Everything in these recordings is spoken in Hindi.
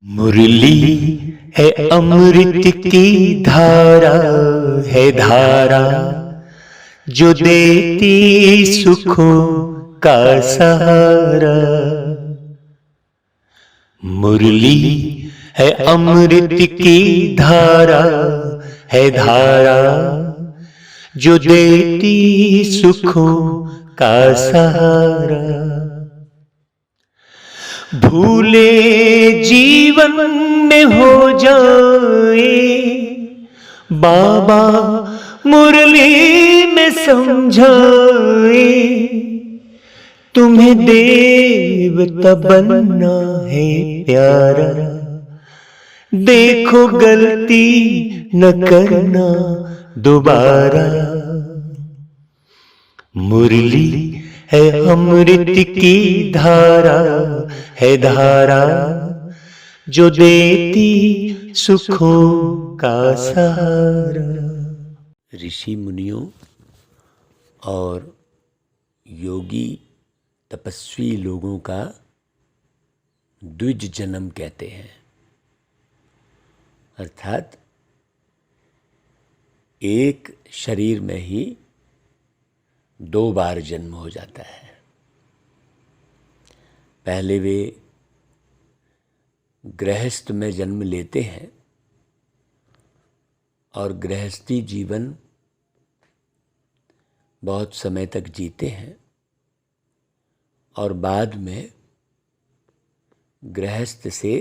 मुरली है अमृत की धारा, है धारा जो देती सुखों का सहारा। मुरली है अमृत की धारा, है धारा जो देती सुखों का सहारा। भूले जीवन में हो जाए बाबा मुरली में समझाए, तुम्हें देवता बनना है प्यारा, देखो गलती न करना दोबारा। मुरली है अमृत की धारा, है धारा जो देती सुखों का सहारा। ऋषि मुनियों और योगी तपस्वी लोगों का द्विज जन्म कहते हैं, अर्थात एक शरीर में ही दो बार जन्म हो जाता है। पहले वे गृहस्थ में जन्म लेते हैं और गृहस्थी जीवन बहुत समय तक जीते हैं, और बाद में गृहस्थ से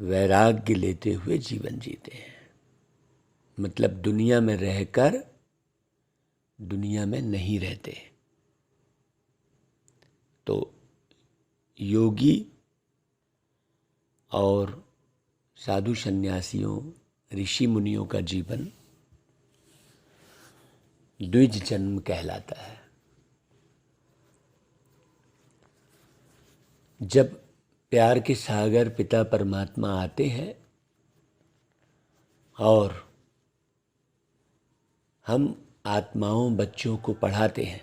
वैराग्य लेते हुए जीवन जीते हैं। मतलब दुनिया में रहकर दुनिया में नहीं रहते। तो योगी और साधु सन्यासियों ऋषि मुनियों का जीवन द्विज जन्म कहलाता है। जब प्यार के सागर पिता परमात्मा आते हैं और हम आत्माओं बच्चों को पढ़ाते हैं,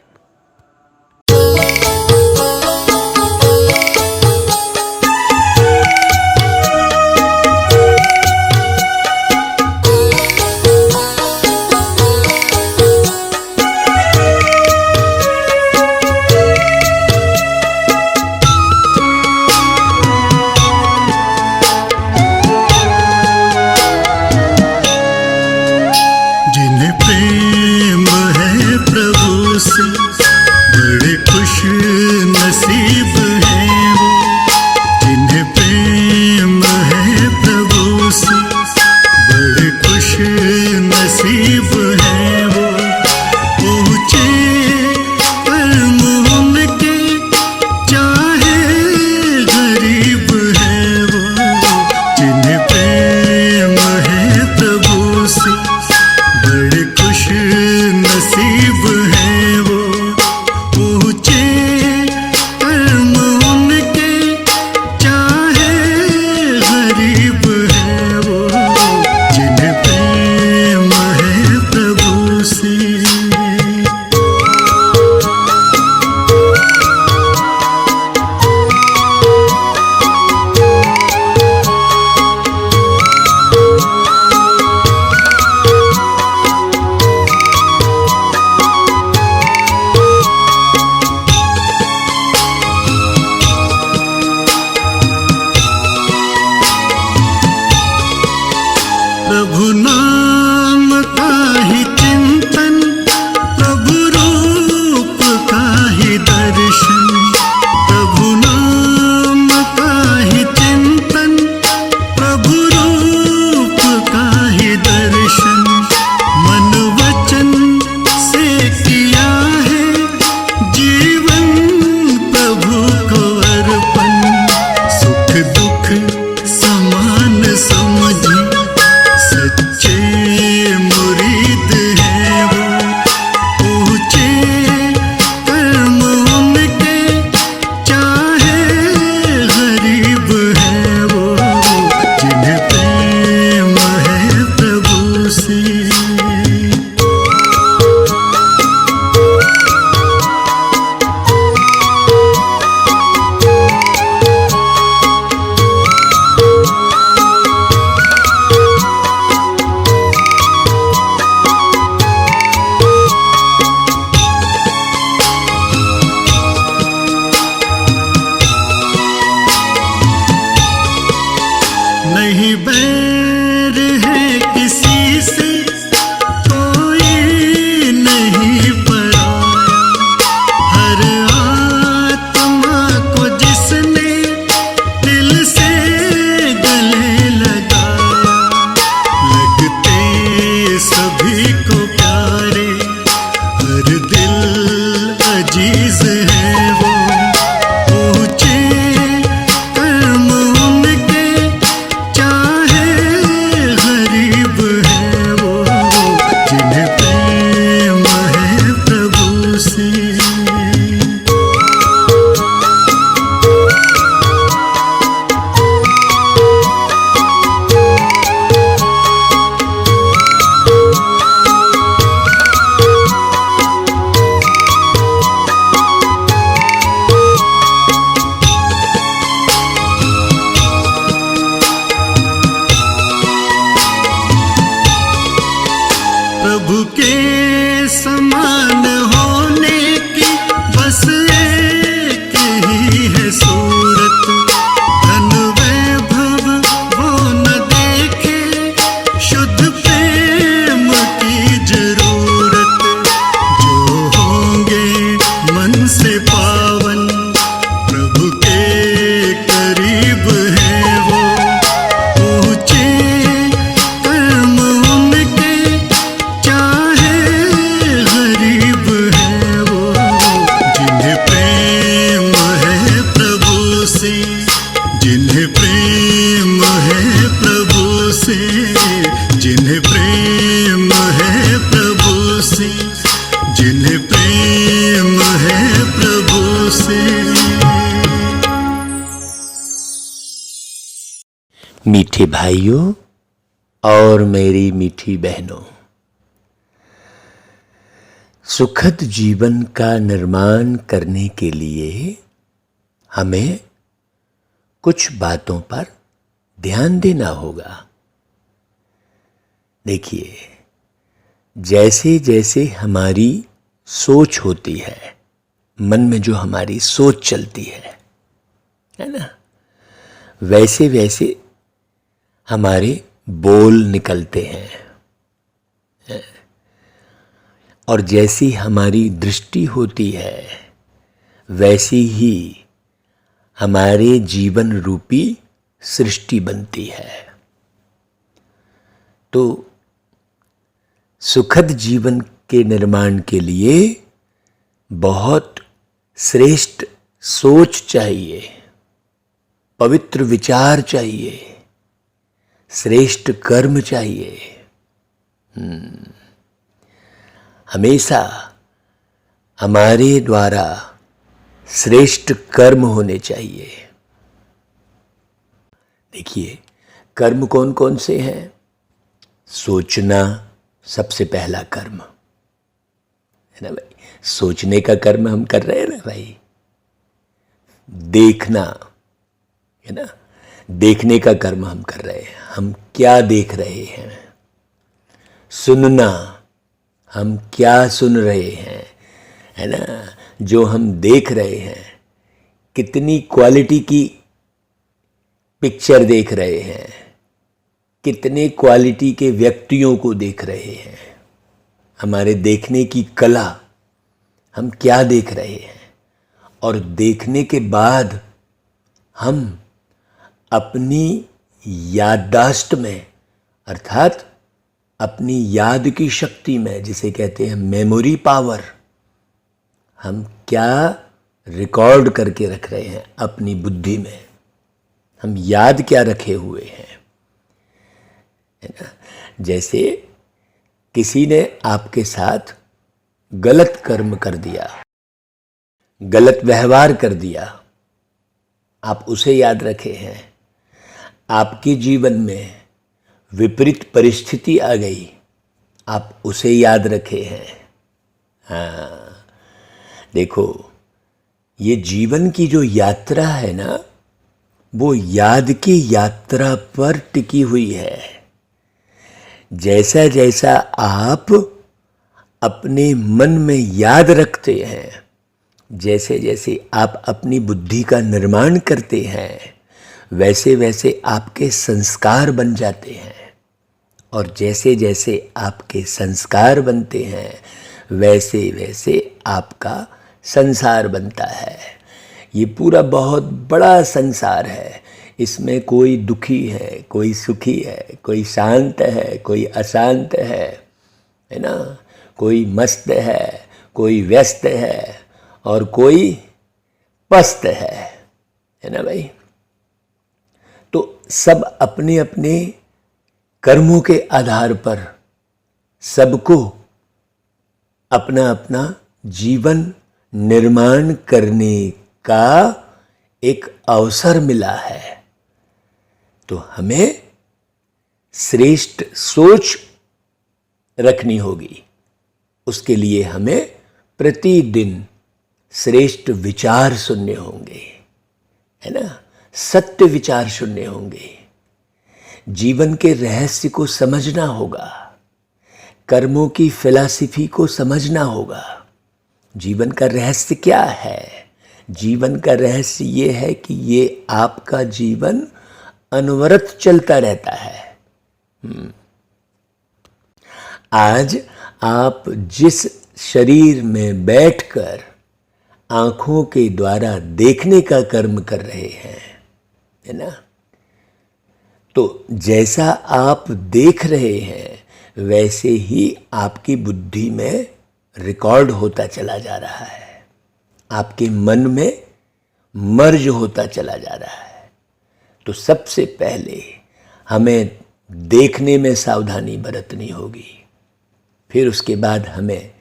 मीठे भाइयों और मेरी मीठी बहनों, सुखद जीवन का निर्माण करने के लिए हमें कुछ बातों पर ध्यान देना होगा। देखिए, जैसे जैसे हमारी सोच होती है, मन में जो हमारी सोच चलती है ना, वैसे वैसे हमारे बोल निकलते हैं। और जैसी हमारी दृष्टि होती है, वैसी ही हमारे जीवन रूपी सृष्टि बनती है। तो सुखद जीवन के निर्माण के लिए बहुत श्रेष्ठ सोच चाहिए, पवित्र विचार चाहिए, श्रेष्ठ कर्म चाहिए। हमेशा हमारे द्वारा श्रेष्ठ कर्म होने चाहिए। देखिए, कर्म कौन कौन से हैं? सोचना सबसे पहला कर्म है ना भाई। सोचने का कर्म हम कर रहे हैं ना भाई। देखना है ना, देखने का कर्म हम कर रहे हैं। हम क्या देख रहे हैं? सुनना, हम क्या सुन रहे हैं, है ना। जो हम देख रहे हैं, कितनी क्वालिटी की पिक्चर देख रहे हैं, कितने क्वालिटी के व्यक्तियों को देख रहे हैं। हमारे देखने की कला, हम क्या देख रहे हैं, और देखने के बाद हम अपनी याददाश्त में, अर्थात अपनी याद की शक्ति में, जिसे कहते हैं मेमोरी पावर, हम क्या रिकॉर्ड करके रख रहे हैं अपनी बुद्धि में, हम याद क्या रखे हुए हैं, है ना। जैसे किसी ने आपके साथ गलत कर्म कर दिया, गलत व्यवहार कर दिया, आप उसे याद रखे हैं। आपके जीवन में विपरीत परिस्थिति आ गई, आप उसे याद रखे हैं। हाँ, देखो, ये जीवन की जो यात्रा है ना, वो याद की यात्रा पर टिकी हुई है। जैसा जैसा आप अपने मन में याद रखते हैं, जैसे जैसे आप अपनी बुद्धि का निर्माण करते हैं, वैसे वैसे आपके संस्कार बन जाते हैं। और जैसे जैसे आपके संस्कार बनते हैं, वैसे वैसे आपका संसार बनता है। ये पूरा बहुत बड़ा संसार है। इसमें कोई दुखी है, कोई सुखी है, कोई शांत है, कोई अशांत है ना। कोई मस्त है, कोई व्यस्त है, और कोई पस्त है ना भाई। तो सब अपने अपने कर्मों के आधार पर सबको अपना अपना जीवन निर्माण करने का एक अवसर मिला है। तो हमें श्रेष्ठ सोच रखनी होगी। उसके लिए हमें प्रतिदिन श्रेष्ठ विचार सुनने होंगे, है ना। सत्य विचार सुनने होंगे। जीवन के रहस्य को समझना होगा। कर्मों की फिलॉसफी को समझना होगा। जीवन का रहस्य क्या है? जीवन का रहस्य ये है कि ये आपका जीवन अनवरत चलता रहता है। आज आप जिस शरीर में बैठकर आंखों के द्वारा देखने का कर्म कर रहे हैं, है ना, तो जैसा आप देख रहे हैं वैसे ही आपकी बुद्धि में रिकॉर्ड होता चला जा रहा है, आपके मन में मर्ज होता चला जा रहा है। तो सबसे पहले हमें देखने में सावधानी बरतनी होगी। फिर उसके बाद हमें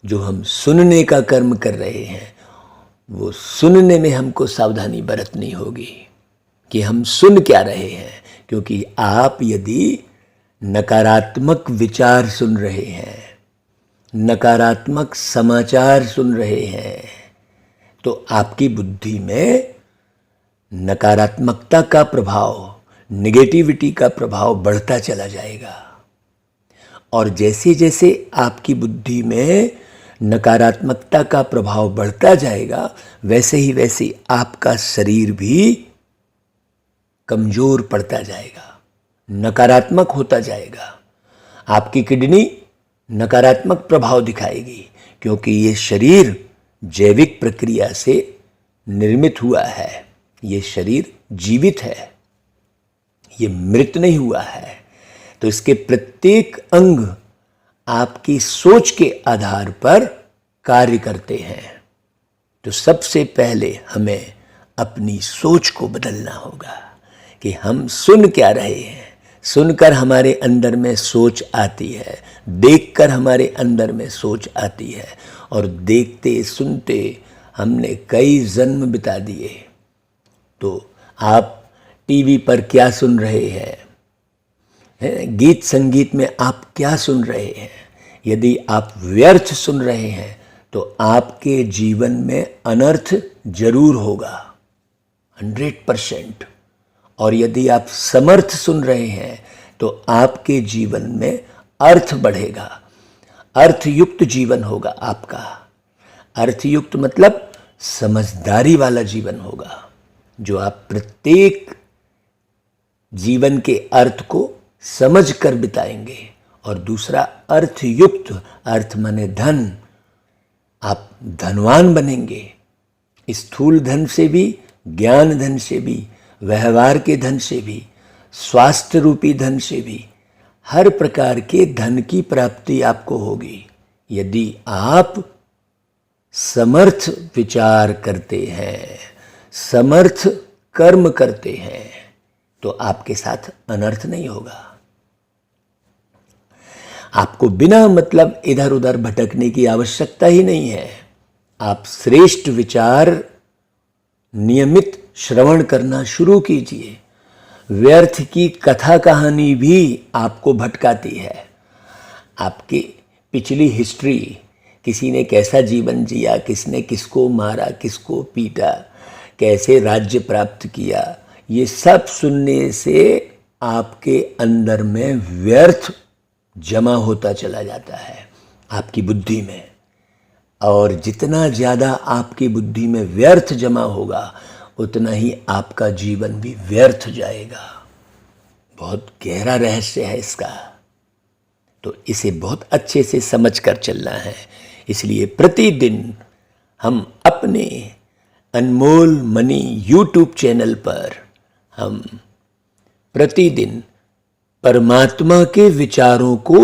जो हम सुनने का कर्म कर रहे हैं, वो सुनने में हमको सावधानी बरतनी होगी कि हम सुन क्या रहे हैं, क्योंकि आप यदि नकारात्मक विचार सुन रहे हैं, नकारात्मक समाचार सुन रहे हैं, तो आपकी बुद्धि में नकारात्मकता का प्रभाव, नेगेटिविटी का प्रभाव बढ़ता चला जाएगा। और जैसे जैसे आपकी बुद्धि में नकारात्मकता का प्रभाव बढ़ता जाएगा, वैसे ही वैसे आपका शरीर भी कमजोर पड़ता जाएगा, नकारात्मक होता जाएगा। आपकी किडनी नकारात्मक प्रभाव दिखाएगी, क्योंकि ये शरीर जैविक प्रक्रिया से निर्मित हुआ है। ये शरीर जीवित है, ये मृत नहीं हुआ है। तो इसके प्रत्येक अंग आपकी सोच के आधार पर कार्य करते हैं। तो सबसे पहले हमें अपनी सोच को बदलना होगा कि हम सुन क्या रहे हैं। सुनकर हमारे अंदर में सोच आती है, देखकर हमारे अंदर में सोच आती है, और देखते सुनते हमने कई जन्म बिता दिए। तो आप टीवी पर क्या सुन रहे हैं, गीत संगीत में आप क्या सुन रहे हैं? यदि आप व्यर्थ सुन रहे हैं तो आपके जीवन में अनर्थ जरूर होगा, 100%। और यदि आप समर्थ सुन रहे हैं तो आपके जीवन में अर्थ बढ़ेगा, अर्थयुक्त जीवन होगा आपका। अर्थयुक्त मतलब समझदारी वाला जीवन होगा, जो आप प्रत्येक जीवन के अर्थ को समझ कर बिताएंगे। और दूसरा अर्थयुक्त, अर्थ माने धन, आप धनवान बनेंगे। स्थूल धन से भी, ज्ञान धन से भी, व्यवहार के धन से भी, स्वास्थ्य रूपी धन से भी, हर प्रकार के धन की प्राप्ति आपको होगी यदि आप समर्थ विचार करते हैं, समर्थ कर्म करते हैं, तो आपके साथ अनर्थ नहीं होगा। आपको बिना मतलब इधर उधर भटकने की आवश्यकता ही नहीं है। आप श्रेष्ठ विचार नियमित श्रवण करना शुरू कीजिए। व्यर्थ की कथा कहानी भी आपको भटकाती है। आपकी पिछली हिस्ट्री, किसी ने कैसा जीवन जिया, किसने किसको मारा, किसको पीटा, कैसे राज्य प्राप्त किया, ये सब सुनने से आपके अंदर में व्यर्थ जमा होता चला जाता है आपकी बुद्धि में। और जितना ज़्यादा आपकी बुद्धि में व्यर्थ जमा होगा, उतना ही आपका जीवन भी व्यर्थ जाएगा। बहुत गहरा रहस्य है इसका, तो इसे बहुत अच्छे से समझ कर चलना है। इसलिए प्रतिदिन हम अपने अनमोल मनी यूट्यूब चैनल पर हम प्रतिदिन परमात्मा के विचारों को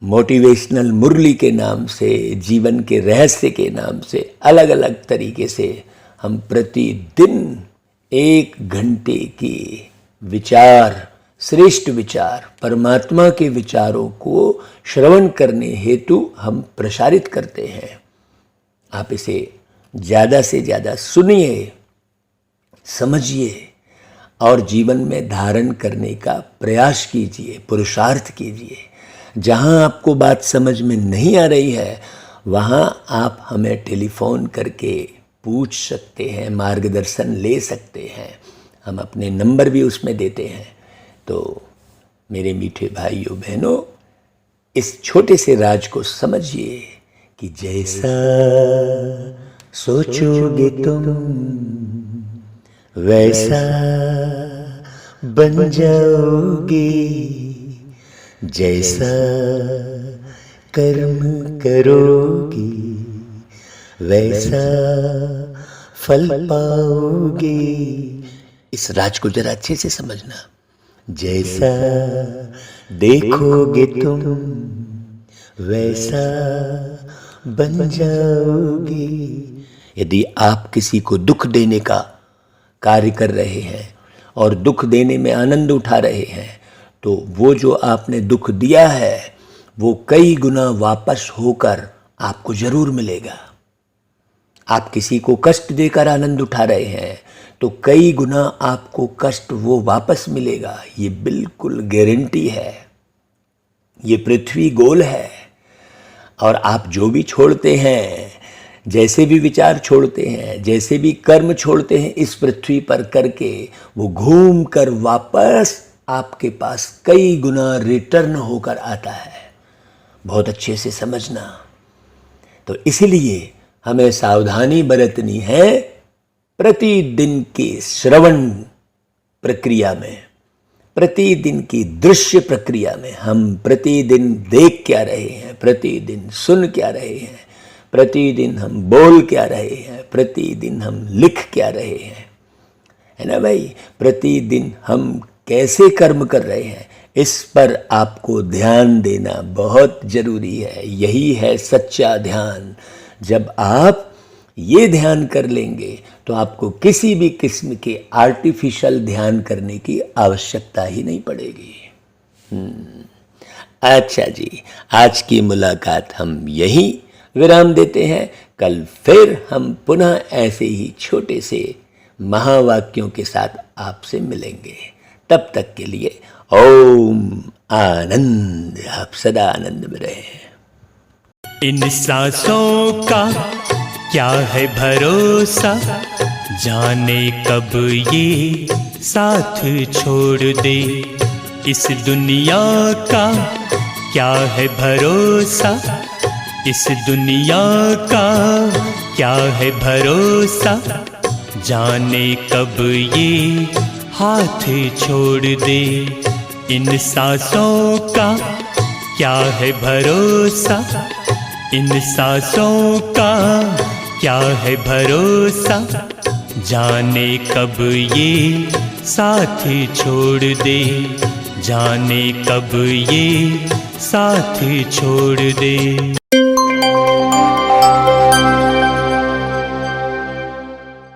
मोटिवेशनल मुरली के नाम से, जीवन के रहस्य के नाम से, अलग अलग तरीके से हम प्रतिदिन 1 घंटे की विचार, श्रेष्ठ विचार, परमात्मा के विचारों को श्रवण करने हेतु हम प्रसारित करते हैं। आप इसे ज़्यादा से ज़्यादा सुनिए, समझिए और जीवन में धारण करने का प्रयास कीजिए, पुरुषार्थ कीजिए। जहाँ आपको बात समझ में नहीं आ रही है, वहाँ आप हमें टेलीफोन करके पूछ सकते हैं, मार्गदर्शन ले सकते हैं। हम अपने नंबर भी उसमें देते हैं। तो मेरे मीठे भाइयों बहनों, इस छोटे से राज को समझिए कि जैसा सोचोगे तुम वैसा बन जाओगे, जैसा कर्म करोगे वैसा फल पाओगे। इस राज को जरा अच्छे से समझना। जैसा देखोगे तुम वैसा बन जाओगे। यदि आप किसी को दुख देने का कार्य कर रहे हैं और दुख देने में आनंद उठा रहे हैं, तो वो जो आपने दुख दिया है वो कई गुना वापस होकर आपको जरूर मिलेगा। आप किसी को कष्ट देकर आनंद उठा रहे हैं तो कई गुना आपको कष्ट वो वापस मिलेगा, ये बिल्कुल गारंटी है। ये पृथ्वी गोल है और आप जो भी छोड़ते हैं, जैसे भी विचार छोड़ते हैं, जैसे भी कर्म छोड़ते हैं इस पृथ्वी पर करके, वो घूम कर वापस आपके पास कई गुना रिटर्न होकर आता है। बहुत अच्छे से समझना। तो इसलिए हमें सावधानी बरतनी है प्रतिदिन के श्रवण प्रक्रिया में, प्रतिदिन की दृश्य प्रक्रिया में। हम प्रतिदिन देख क्या रहे हैं, प्रतिदिन सुन क्या रहे हैं, प्रतिदिन हम बोल क्या रहे हैं, प्रतिदिन हम लिख क्या रहे हैं, है ना भाई। प्रतिदिन हम कैसे कर्म कर रहे हैं, इस पर आपको ध्यान देना बहुत जरूरी है। यही है सच्चा ध्यान। जब आप ये ध्यान कर लेंगे तो आपको किसी भी किस्म के आर्टिफिशियल ध्यान करने की आवश्यकता ही नहीं पड़ेगी। अच्छा जी, आज की मुलाकात हम यहीं विराम देते हैं। कल फिर हम पुनः ऐसे ही छोटे से महावाक्यों के साथ आपसे मिलेंगे। तब तक के लिए ओम आनंद। आप सदा आनंद में रहें। इन सांसों का क्या है भरोसा, जाने कब ये साथ छोड़ दे। इस दुनिया का क्या है भरोसा, इस दुनिया का क्या है भरोसा, जाने कब ये हाथ छोड़ दे। इन सांसों का क्या है भरोसा, इन सांसों का क्या है भरोसा, जाने कब ये साथ छोड़ दे, जाने कब ये साथ छोड़ दे।